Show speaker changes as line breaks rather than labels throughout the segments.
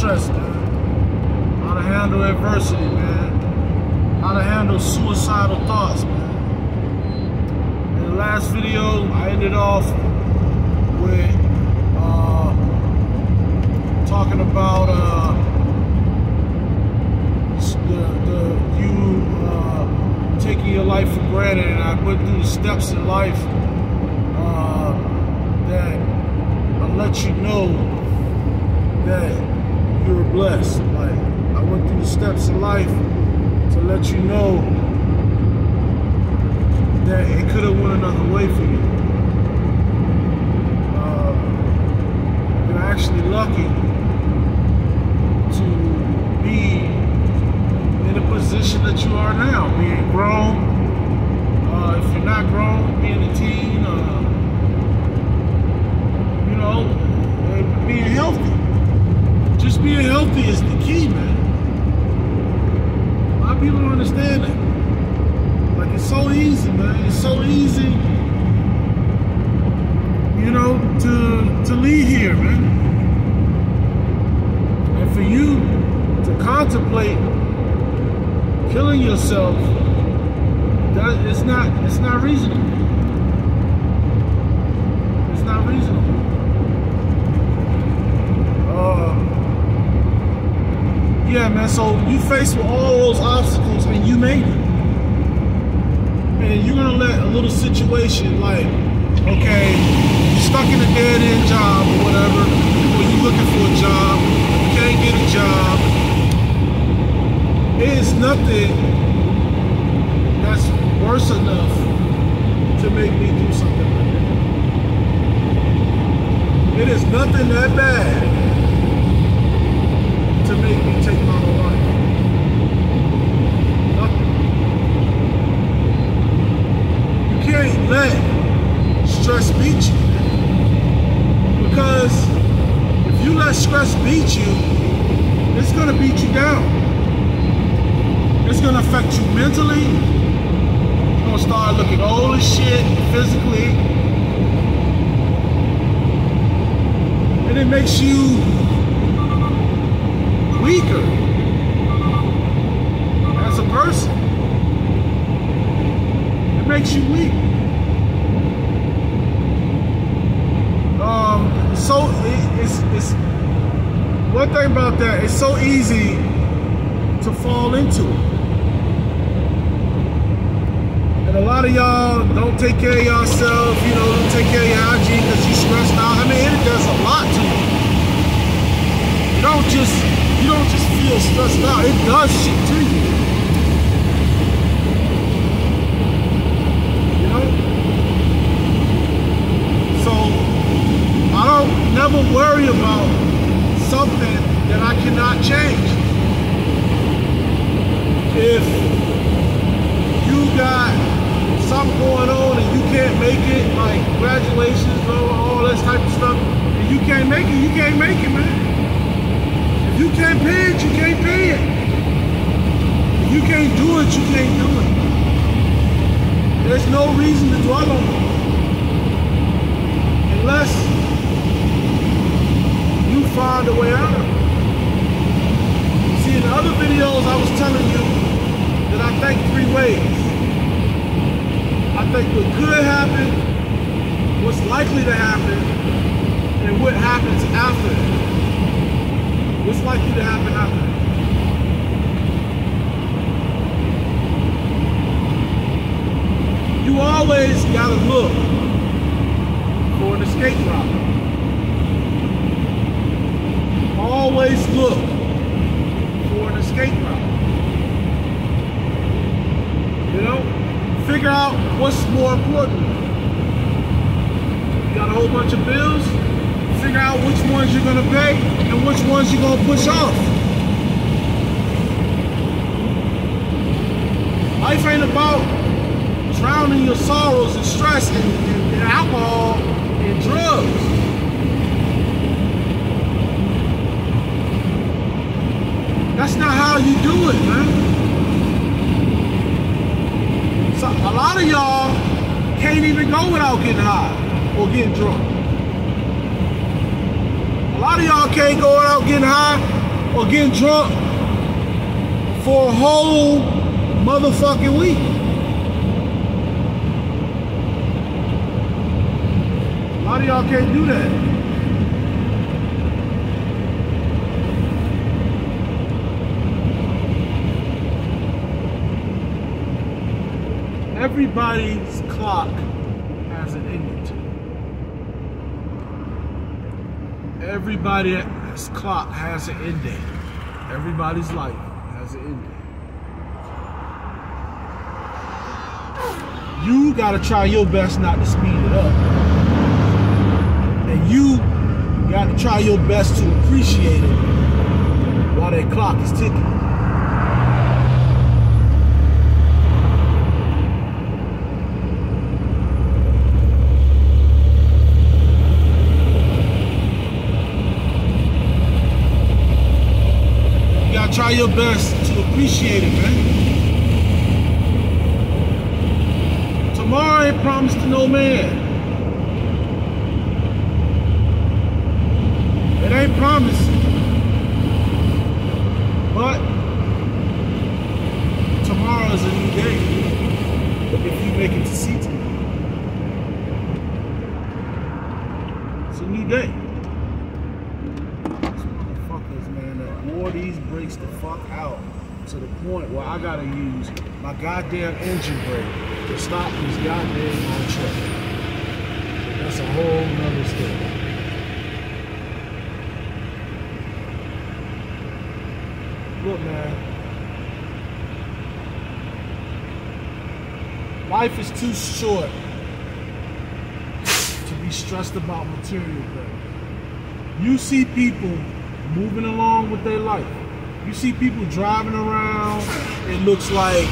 stress, man. How to handle adversity, man. How to handle suicidal thoughts, man. In the last video, I ended off with talking about you taking your life for granted, and I went through the steps in life that let you know that you're blessed. Like, I went through the steps in life to let you know that it could have went another way for you. You're actually lucky to be in the position that you are now, being grown. If you're not grown, being a teen, you know, being healthy. Just being healthy is the key, man. A lot of people don't understand it. Like, it's so easy, man. It's so easy, you know, to leave here, man. And for you to contemplate killing yourself, it's not reasonable. It's not reasonable. Yeah, man, so you faced with all those obstacles and you made it. And you're gonna let a little situation like, okay, you're stuck in a dead-end job or whatever, or you're looking for a job, you can't get a job. It's nothing that's worse enough to make me do something like that. It is nothing that bad to make me take my own life. Nothing. You can't let stress beat you. Because if you let stress beat you, it's gonna beat you down. It's gonna affect you mentally. You're gonna start looking old as shit physically. And it makes you weaker as a person. It makes you weak. So it's one thing about that, it's so easy to fall into it. And a lot of y'all don't take care of yourself, you know, don't take care of your hygiene because you're stressed out. I mean, it does a lot to you. You don't just feel stressed out, it does shit to you. You know? So I don't never worry about something that I cannot change. If you got something going on and you can't make it, like graduations or all this type of stuff, and you can't make it, you can't make it, man. If you can't pay it, you can't pay it. If you can't do it, you can't do it. There's no reason to dwell on it. Unless you find a way out of it. See, in the other videos I was telling you that I think 3 ways. I think what could happen, what's likely to happen, and what happens after it. What's likely to happen after that? You always gotta look for an escape route. Always look for an escape route. You know? Figure out what's more important. You got a whole bunch of bills? Figure out which ones you're gonna pay and which ones you're gonna push off. Life ain't about drowning your sorrows and stress and alcohol and drugs. That's not how you do it, man. So a lot of y'all can't even go without getting high or getting drunk. A lot of y'all can't go out getting high or getting drunk for a whole motherfucking week. A lot of y'all can't do that. Everybody's clock has an ending to it. Everybody's clock has an ending. Everybody's life has an ending. You gotta try your best not to speed it up. And you gotta try your best to appreciate it while that clock is ticking. Try your best to appreciate it, man. Tomorrow ain't promised to no man. It ain't promised. But tomorrow is a new day if you make it to see tomorrow. It's a new day. Wore these brakes the fuck out to the point where I gotta use my goddamn engine brake to stop this goddamn truck. That's a whole nother story. Look, man. Life is too short to be stressed about material things. You see people moving along with their life. You see people driving around, it looks like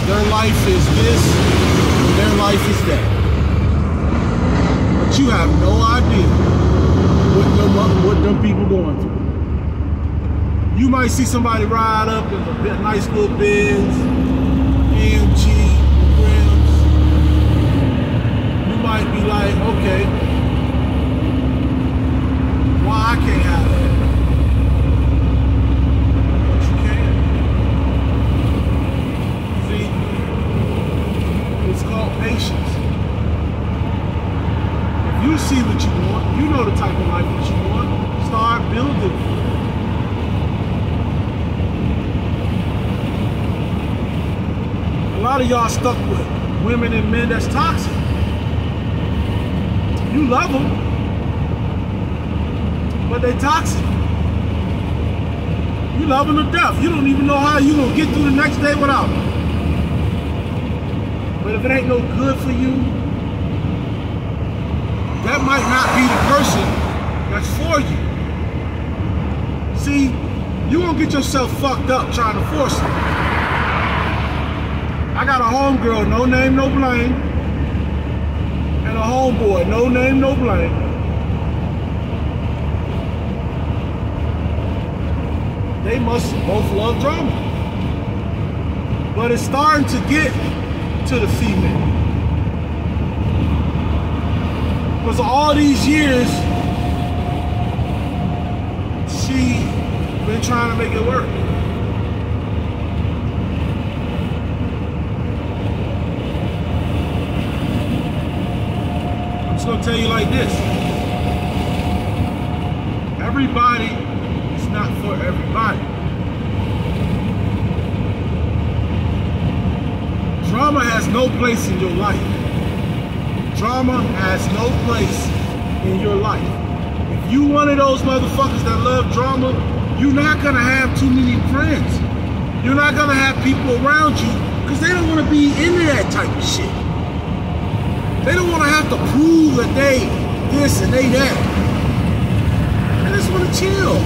their life is this, their life is that. But you have no idea what them people going through. You might see somebody ride up in a nice little Benz, AMG, rims. You might be like, okay, why I can't have that? But you can. See, it's called patience. If you see what you want, you know the type of life that you want, start building. A lot of y'all stuck with women and men that's toxic. You love them, but they toxic. You love them to death. You don't even know how you gonna get through the next day without them. But if it ain't no good for you, that might not be the person that's for you. See, you gonna get yourself fucked up trying to force it. I got a homegirl, no name, no blame, and a homeboy, no name, no blame. They must both love drama. But it's starting to get to the female. Because all these years, she been trying to make it work. I'm just gonna tell you like this. Everybody is not for everybody. Drama has no place in your life. Drama has no place in your life. If you one of those motherfuckers that love drama, you're not gonna have too many friends. You're not gonna have people around you because they don't wanna be into that type of shit. They don't wanna have to prove that they this and they that. They just wanna chill.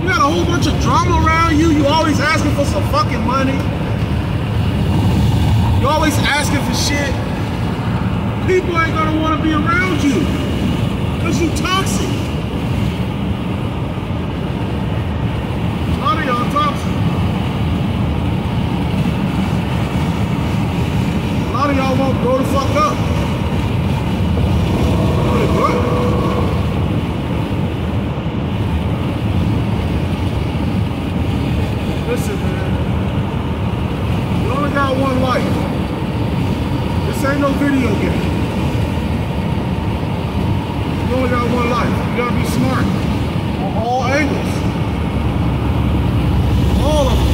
You got a whole bunch of drama around you, you always asking for some fucking money. You always asking for shit. People ain't gonna wanna be around you because you toxic. A lot of y'all toxic. A lot of y'all won't grow the fuck up. Wait, what? ain't no video game. You only got one life. You gotta be smart on all angles. All of them.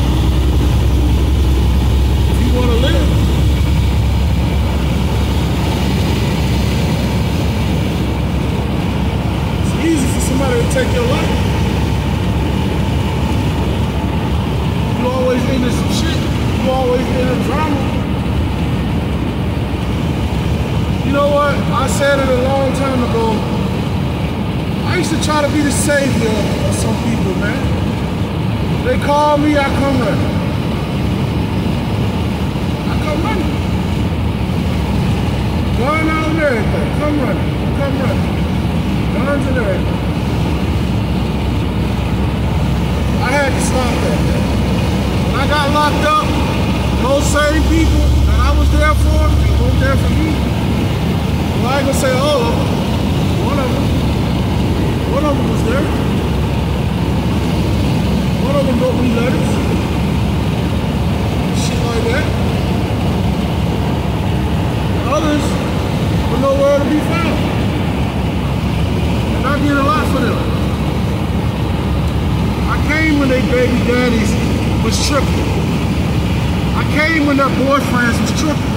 If you wanna live. It's easy for somebody to take your life. You always into some shit. You always into drama. You know what? I said it a long time ago. I used to try to be the savior of some people, man. They call me, I come running. I come running. Gun out and everything. Come running. Come running. Guns and everything. I had to stop that. When I got locked up, those same people that I was there for, they weren't there for me. Well, I ain't gonna say all of them. One of them. One of them was there. One of them wrote me letters. Shit like that. Others were nowhere to be found. And I did a lot for them. I came when they baby daddies was tripping. I came when their boyfriends was tripping.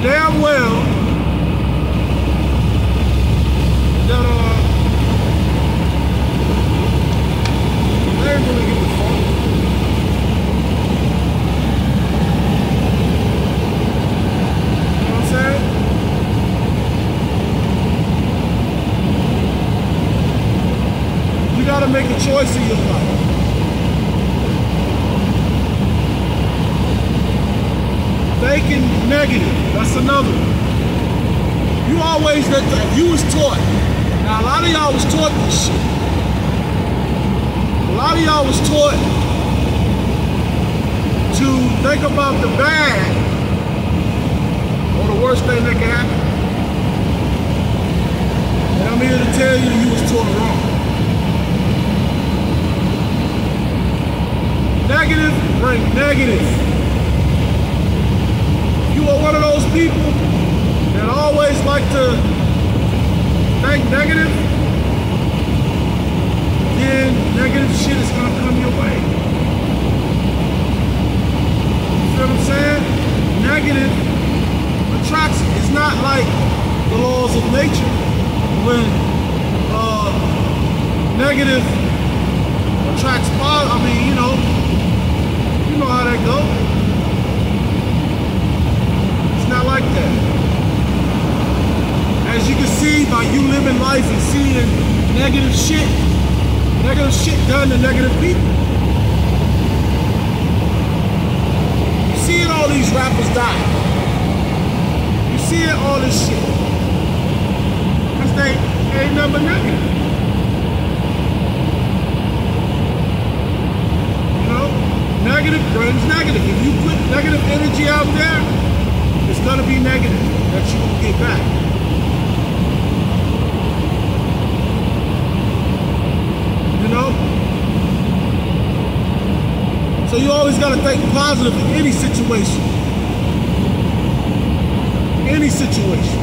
Damn well that they ain't gonna give a fuck. You know what I'm saying? You gotta make a choice in your life. Thinking negative, that's another one. You always, if you was taught, now a lot of y'all was taught this shit. A lot of y'all was taught to think about the bad or the worst thing that can happen. And I'm here to tell you, you was taught wrong. Negative bring negative. You are one of those people that always like to think negative, then negative shit is gonna come your way. You feel what I'm saying? Negative attraction. It's not like the laws of nature when negative attracts positive. I mean, you know how that goes. Not like that. As you can see, by you living life and seeing negative shit done to negative people. You seeing all these rappers die. You seeing all this shit. Because they ain't nothing but negative. You know? Negative brings negative. If you put negative energy out there, it's gonna be negative that you will get back. You know? So you always gotta think positive in any situation. Any situation.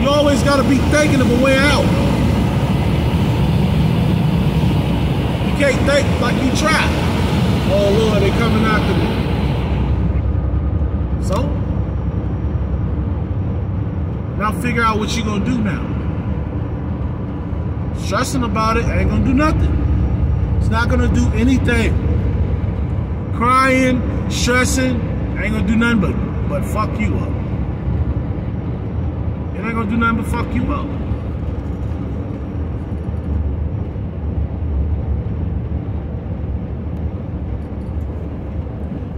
You always gotta be thinking of a way out. You can't think like you trapped. Oh Lord, they coming after me. So, now figure out what you're gonna do now. Stressing about it ain't gonna do nothing. It's not gonna do anything. Crying, stressing, ain't gonna do nothing but fuck you up. It ain't gonna do nothing but fuck you up.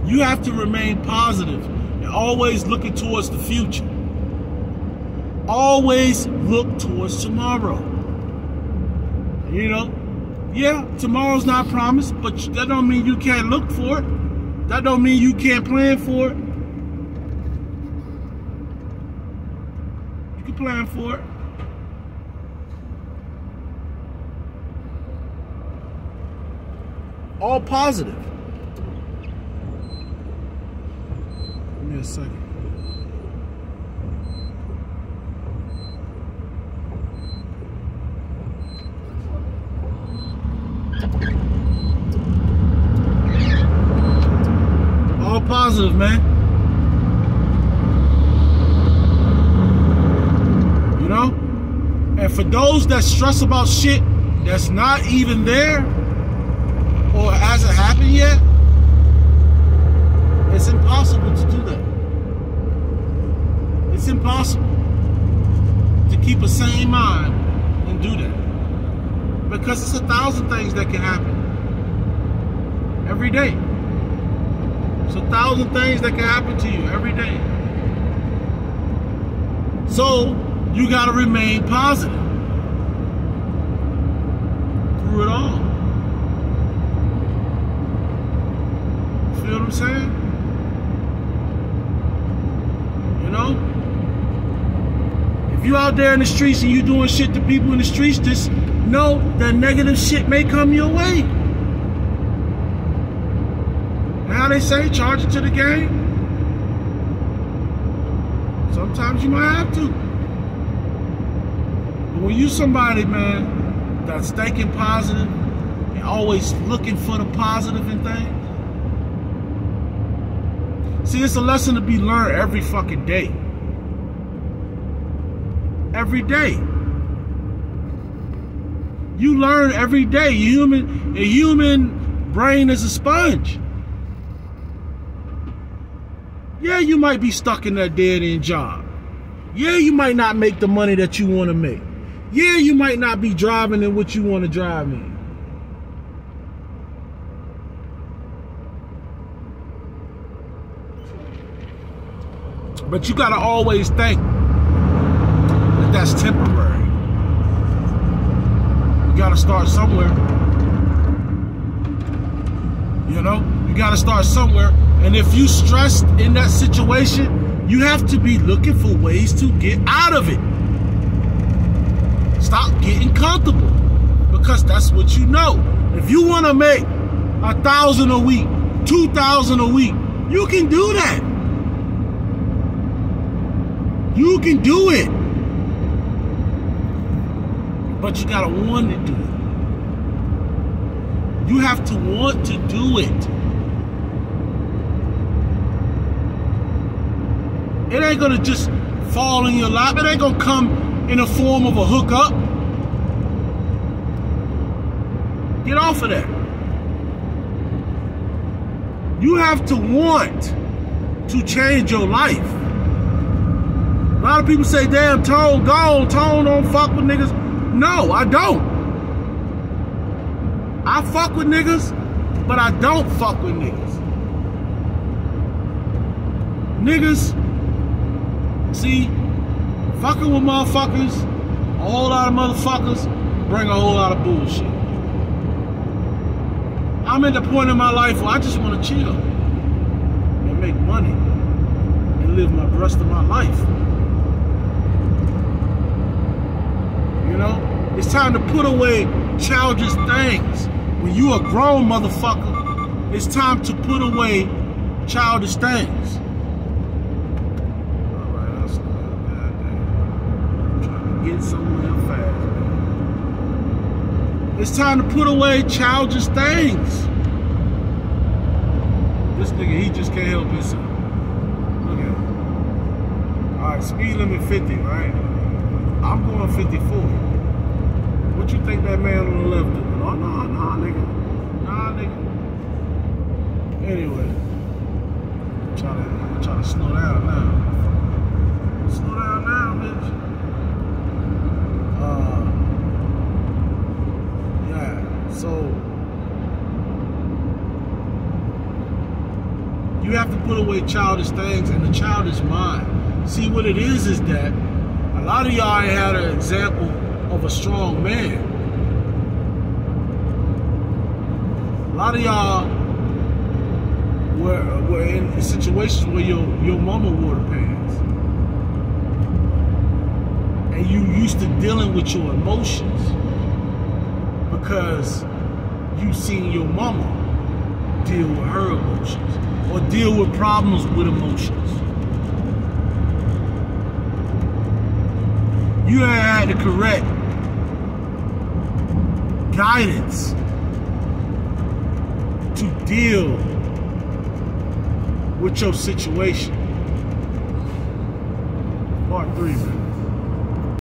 You have to remain positive and always looking towards the future. Always look towards tomorrow. You know, yeah, tomorrow's not promised, but that don't mean you can't look for it. That don't mean you can't plan for it. You can plan for it. All positive. Give me a second. All positive, man. You know? And for those that stress about shit that's not even there or hasn't happened yet, it's impossible to do that. It's impossible to keep a sane mind and do that. Because it's 1,000 things that can happen every day. It's 1,000 things that can happen to you every day. So you gotta remain positive through it all. Feel what I'm saying? You know? If you out there in the streets and you doing shit to people in the streets, just know that negative shit may come your way. And how they say, charge it to the game. Sometimes you might have to. But when you somebody, man, that's thinking positive and always looking for the positive in things, see, it's a lesson to be learned every fucking day. Every day. You learn every day. A human brain is a sponge. Yeah, you might be stuck in that dead-end job. Yeah, you might not make the money that you want to make. Yeah, you might not be driving in what you want to drive in. But you got to always think that that's temporary. You got to start somewhere. You know? You got to start somewhere. And if you stressed in that situation, you have to be looking for ways to get out of it. Stop getting comfortable. Because that's what you know. If you want to make 1,000 a week, 2,000 a week, you can do that. You can do it. But you gotta want to do it. You have to want to do it. It ain't gonna just fall in your lap. It ain't gonna come in the form of a hookup. Get off of that. You have to want to change your life. A lot of people say, damn, Tone gone, Tone don't fuck with niggas. No, I don't. I fuck with niggas, but I don't fuck with niggas. Niggas, see, fucking with motherfuckers, a whole lot of motherfuckers bring a whole lot of bullshit. I'm at the point in my life where I just want to chill and make money and live the rest of my life. You know, it's time to put away childish things. When you a grown motherfucker, it's time to put away childish things. All right, I'll slow down. I'm trying to get somewhere fast, man. It's time to put away childish things. This nigga, he just can't help himself. Look at him. All right, speed limit 50, right? I'm going 54. What you think that man on the left doing? Oh, nah, nigga. Nah, nigga. Anyway, I'm trying to slow down now. Slow down now, bitch. Yeah, so you have to put away childish things and the childish mind. See, what it is that a lot of y'all ain't had an example of a strong man. A lot of y'all were in situations where your mama wore the pants. And you used to dealing with your emotions because you seen your mama deal with her emotions or deal with problems with emotions. You ain't had the correct guidance to deal with your situation. Part 3, man.